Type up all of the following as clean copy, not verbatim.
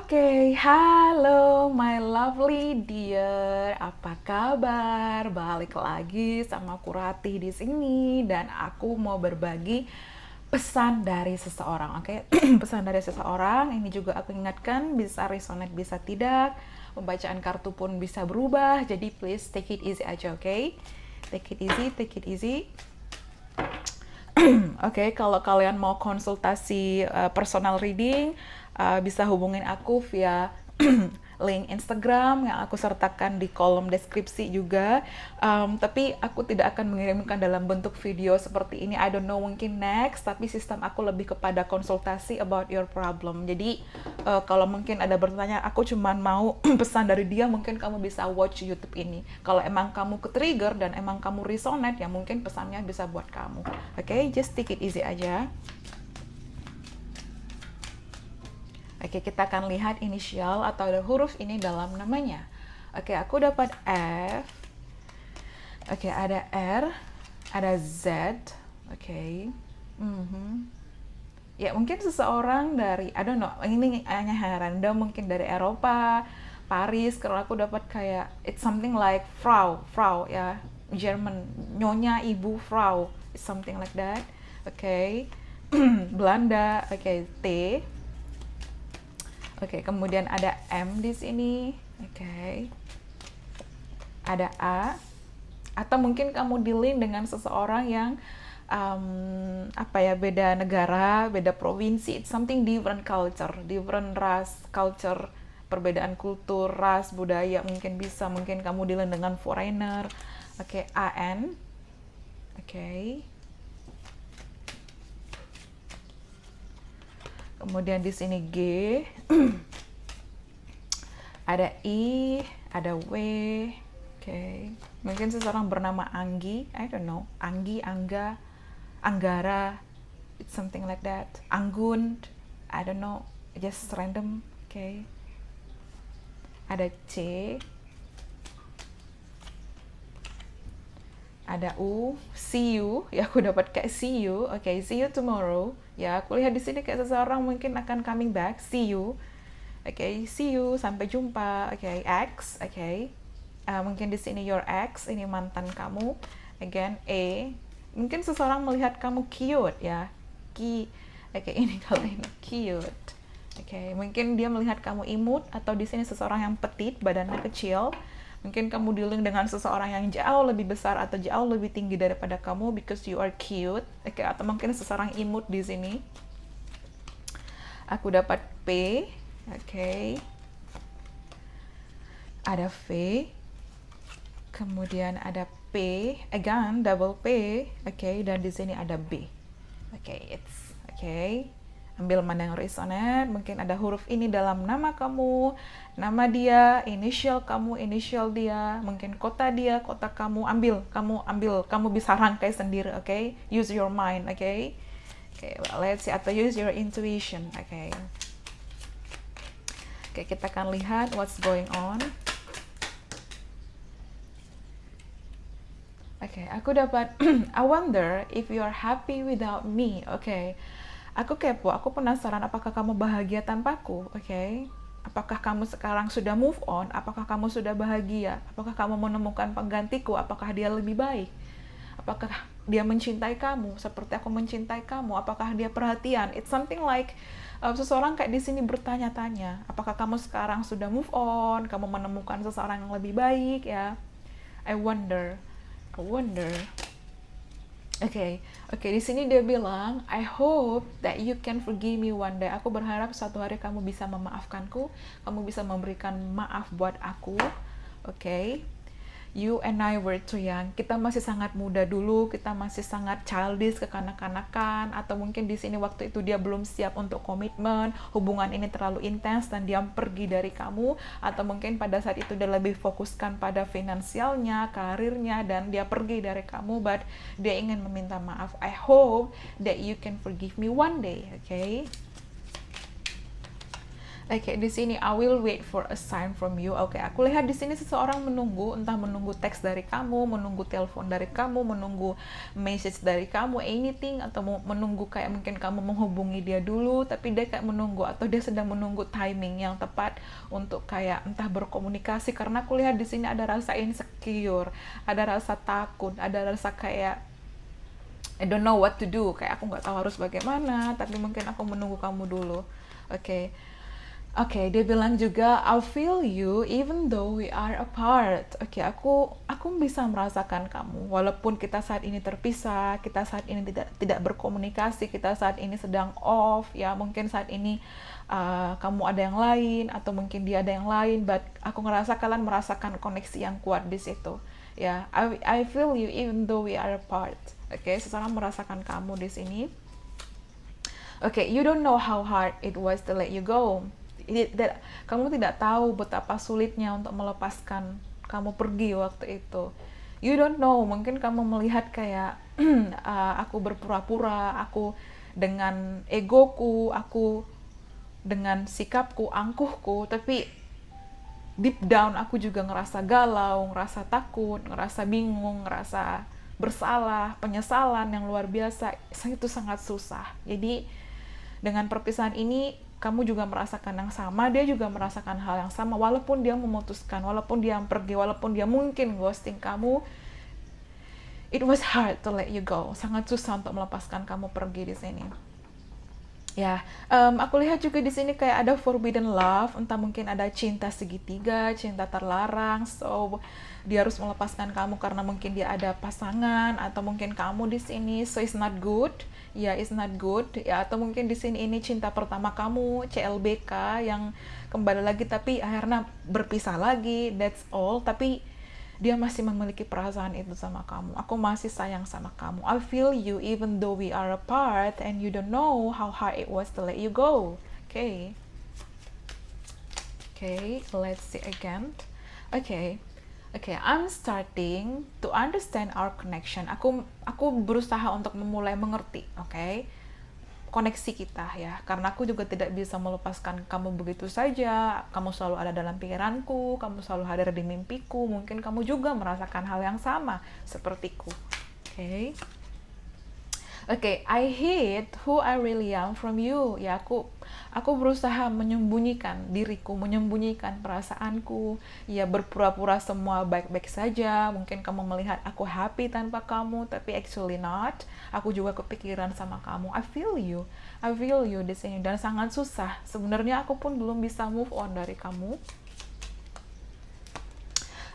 Oke, halo my lovely dear, apa kabar? Balik lagi sama aku Ratih di sini dan aku mau berbagi pesan dari seseorang, oke? Pesan dari seseorang, ini juga aku ingatkan bisa resonate bisa tidak, pembacaan kartu pun bisa berubah, jadi please take it easy aja, oke? Take it easy, take it easy. Oke, kalau kalian mau konsultasi personal reading, bisa hubungin aku via link Instagram yang aku sertakan di kolom deskripsi juga. Tapi aku tidak akan mengirimkan dalam bentuk video seperti ini. I don't know, mungkin next. Tapi sistem aku lebih kepada konsultasi about your problem. Jadi kalau mungkin ada bertanya, aku cuma mau pesan dari dia, mungkin kamu bisa watch YouTube ini. Kalau emang kamu ke-trigger dan emang kamu resonate, ya mungkin pesannya bisa buat kamu. Oke, just take it easy aja. Oke, kita akan lihat inisial atau ada huruf ini dalam namanya. Oke, aku dapat F. Oke, ada R, ada Z. Oke. Ya, mungkin seseorang dari, I don't know, ini hanya random, mungkin dari Eropa, Paris, karena aku dapat kayak, it's something like Frau, ya, German, nyonya, ibu, Frau, it's something like that. Oke. Belanda, oke, T. Oke, kemudian ada M di sini. Oke. Ada A. Atau mungkin kamu dealing dengan seseorang yang beda negara, beda provinsi, it's something different culture, different ras, culture, perbedaan kultur, ras, budaya, mungkin kamu dealing dengan foreigner. Oke, AN. Oke. Kemudian di sini G. Ada I, ada W. Oke. Mungkin seseorang bernama Anggi, I don't know. Anggi, Angga, Anggara, it's something like that. Anggun, I don't know, just random. Oke. Ada C. Ada U, see you, ya aku dapat kayak see you, oke, see you tomorrow, ya aku lihat di sini kayak seseorang mungkin akan coming back, see you, oke, see you, sampai jumpa, oke, X, oke, mungkin di sini your ex, ini mantan kamu, again, A, mungkin seseorang melihat kamu cute, ya, oke, ini kalau ini cute, oke, mungkin dia melihat kamu imut, atau di sini seseorang yang petit, badannya kecil. Mungkin kamu dealing dengan seseorang yang jauh lebih besar atau jauh lebih tinggi daripada kamu because you are cute. Oke, atau mungkin seseorang imut di sini. Aku dapat P. Oke. Ada V. Kemudian ada P. Again, double P. Oke, dan di sini ada B. Oke, it's oke. Ambil mana yang resonate, mungkin ada huruf ini dalam nama kamu, nama dia, inisial kamu, inisial dia, mungkin kota dia, kota kamu, kamu bisa rangkai sendiri, oke? Use your mind, oke? Oke, well, let's see, atau use your intuition, oke? Oke, kita akan lihat what's going on. Oke, aku dapat, I wonder if you are happy without me, oke? Aku kepo, aku penasaran apakah kamu bahagia tanpaku, oke? Apakah kamu sekarang sudah move on? Apakah kamu sudah bahagia? Apakah kamu menemukan penggantiku? Apakah dia lebih baik? Apakah dia mencintai kamu seperti aku mencintai kamu? Apakah dia perhatian? It's something like seseorang kayak di sini bertanya-tanya, apakah kamu sekarang sudah move on? Kamu menemukan seseorang yang lebih baik, ya? I wonder. Oke, di sini dia bilang, I hope that you can forgive me one day. Aku berharap suatu hari kamu bisa memaafkanku, kamu bisa memberikan maaf buat aku. Oke. You and I were too young. Kita masih sangat muda dulu, kita masih sangat childish, kekanak-kanakan, atau mungkin di sini waktu itu dia belum siap untuk komitmen, hubungan ini terlalu intens dan dia pergi dari kamu, atau mungkin pada saat itu dia lebih fokuskan pada finansialnya, karirnya, dan dia pergi dari kamu, but dia ingin meminta maaf. I hope that you can forgive me one day, okay? Oke, di sini I will wait for a sign from you. Oke, aku lihat di sini seseorang menunggu, entah menunggu teks dari kamu, menunggu telepon dari kamu, menunggu message dari kamu, anything, atau menunggu kayak mungkin kamu menghubungi dia dulu, tapi dia kayak menunggu atau dia sedang menunggu timing yang tepat untuk kayak entah berkomunikasi. Karena aku lihat di sini ada rasa insecure, ada rasa takut, ada rasa kayak I don't know what to do, kayak aku nggak tahu harus bagaimana, tapi mungkin aku menunggu kamu dulu. Oke. Oke, dia bilang juga I feel you even though we are apart. Oke, aku bisa merasakan kamu walaupun kita saat ini terpisah, kita saat ini tidak berkomunikasi, kita saat ini sedang off, ya mungkin saat ini kamu ada yang lain atau mungkin dia ada yang lain, but aku ngerasa kalian merasakan koneksi yang kuat di situ. Ya, I feel you even though we are apart. Oke, seseorang merasakan kamu di sini. Okay, you don't know how hard it was to let you go. Kamu tidak tahu betapa sulitnya untuk melepaskan kamu pergi waktu itu. You don't know, mungkin kamu melihat kayak aku berpura-pura, aku dengan egoku, aku dengan sikapku, angkuhku, tapi deep down aku juga ngerasa galau, ngerasa takut, ngerasa bingung, ngerasa bersalah, penyesalan yang luar biasa. Itu sangat susah. Jadi dengan perpisahan ini kamu juga merasakan yang sama, dia juga merasakan hal yang sama, walaupun dia memutuskan, walaupun dia pergi, walaupun dia mungkin ghosting kamu, it was hard to let you go. Sangat susah untuk melepaskan kamu pergi di sini. Ya, aku lihat juga di sini kayak ada forbidden love, entah mungkin ada cinta segitiga, cinta terlarang. So dia harus melepaskan kamu karena mungkin dia ada pasangan atau mungkin kamu di sini. So it's not good. Ya, it's not good. Ya, atau mungkin di sini ini cinta pertama kamu, CLBK yang kembali lagi tapi akhirnya berpisah lagi. That's all. Tapi dia masih memiliki perasaan itu sama kamu. Aku masih sayang sama kamu. I feel you even though we are apart and you don't know how hard it was to let you go. Okay. Okay, let's see again. Okay. Okay, I'm starting to understand our connection. Aku berusaha untuk memulai mengerti, okay? Koneksi kita ya, karena aku juga tidak bisa melepaskan kamu begitu saja. Kamu selalu ada dalam pikiranku, kamu selalu hadir di mimpiku, mungkin kamu juga merasakan hal yang sama sepertiku. Okay, I hid who I really am from you. Ya, aku berusaha menyembunyikan diriku, menyembunyikan perasaanku, ya berpura-pura semua baik-baik saja. Mungkin kamu melihat aku happy tanpa kamu, tapi actually not. Aku juga kepikiran sama kamu. I feel you di sini, dan sangat susah. Sebenarnya aku pun belum bisa move on dari kamu.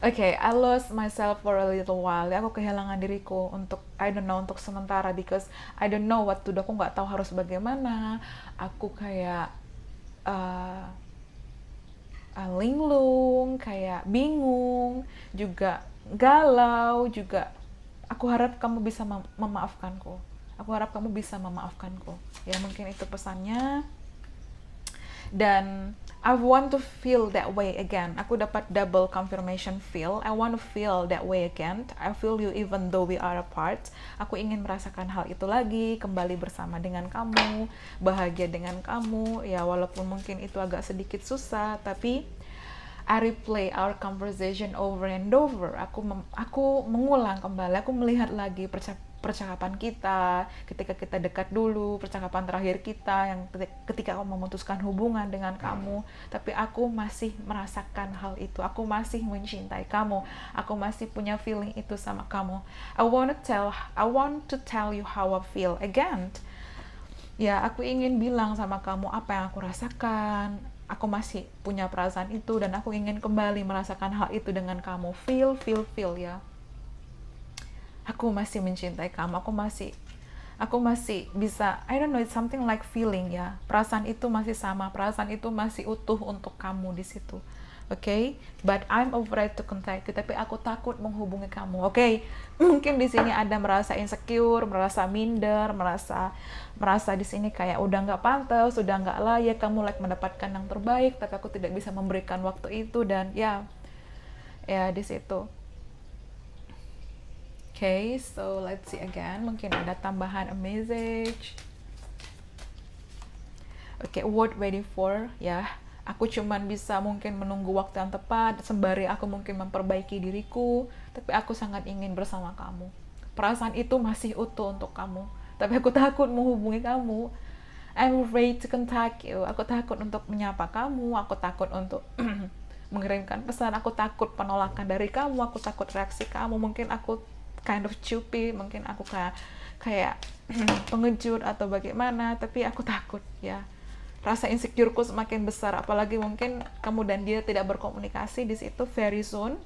Okay, I lost myself for a little while. Ya, aku kehilangan diriku untuk, I don't know, untuk sementara, because I don't know what to do. Aku nggak tahu harus bagaimana. Aku kayak linglung, kayak bingung, juga galau, juga aku harap kamu bisa memaafkanku. Aku harap kamu bisa memaafkanku. Ya, mungkin itu pesannya. Dan I want to feel that way again. Aku dapat double confirmation feel. I want to feel that way again. I feel you even though we are apart. Aku ingin merasakan hal itu lagi, kembali bersama dengan kamu, bahagia dengan kamu. Ya, walaupun mungkin itu agak sedikit susah, tapi I replay our conversation over and over. Aku mengulang kembali. Aku melihat lagi percakapan kita ketika kita dekat dulu, percakapan terakhir kita yang ketika aku memutuskan hubungan dengan kamu, tapi aku masih merasakan hal itu. Aku masih mencintai kamu. Aku masih punya feeling itu sama kamu. I want to tell you how I feel again. Ya, aku ingin bilang sama kamu apa yang aku rasakan. Aku masih punya perasaan itu dan aku ingin kembali merasakan hal itu dengan kamu. Feel ya. Aku masih mencintai kamu. Aku masih bisa, I don't know, it's something like feeling ya. Perasaan itu masih sama, perasaan itu masih utuh untuk kamu di situ. Okay? But I'm afraid to contact you, tapi aku takut menghubungi kamu. Okay? Mungkin di sini ada merasa insecure, merasa minder, merasa di sini kayak udah nggak pantas, udah nggak layak, kamu mendapatkan yang terbaik, tapi aku tidak bisa memberikan waktu itu, dan ya di situ. Okay, so let's see again. Mungkin ada tambahan a message. Okay, word waiting for, ya. Aku cuman bisa mungkin menunggu waktu yang tepat sembari aku mungkin memperbaiki diriku, tapi aku sangat ingin bersama kamu. Perasaan itu masih utuh untuk kamu, tapi aku takut menghubungi kamu. I'm afraid to contact you. Aku takut untuk menyapa kamu, aku takut untuk mengirimkan pesan, aku takut penolakan dari kamu, aku takut reaksi kamu. Mungkin aku kind of stupid, mungkin aku kayak pengejut atau bagaimana, tapi aku takut ya. Rasa insecureku semakin besar, apalagi mungkin kamu dan dia tidak berkomunikasi di situ very soon,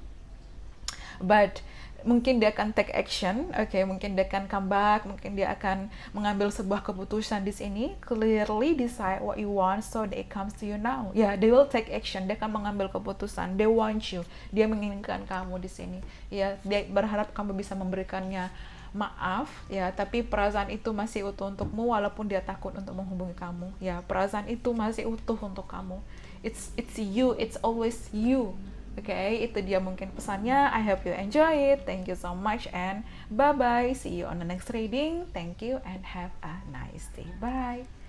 but mungkin dia akan take action, oke, mungkin dia akan come back, mungkin dia akan mengambil sebuah keputusan di sini, clearly decide what you want, so it comes to you now. Ya, yeah, they will take action, dia akan mengambil keputusan, they want you, dia menginginkan kamu di sini. Ya, dia berharap kamu bisa memberikannya maaf, ya, tapi perasaan itu masih utuh untukmu walaupun dia takut untuk menghubungi kamu. Ya, perasaan itu masih utuh untuk kamu. It's you, it's always you. Oke, itu dia mungkin pesannya. I hope you enjoy it. Thank you so much and bye bye. See you on the next reading. Thank you and have a nice day. Bye.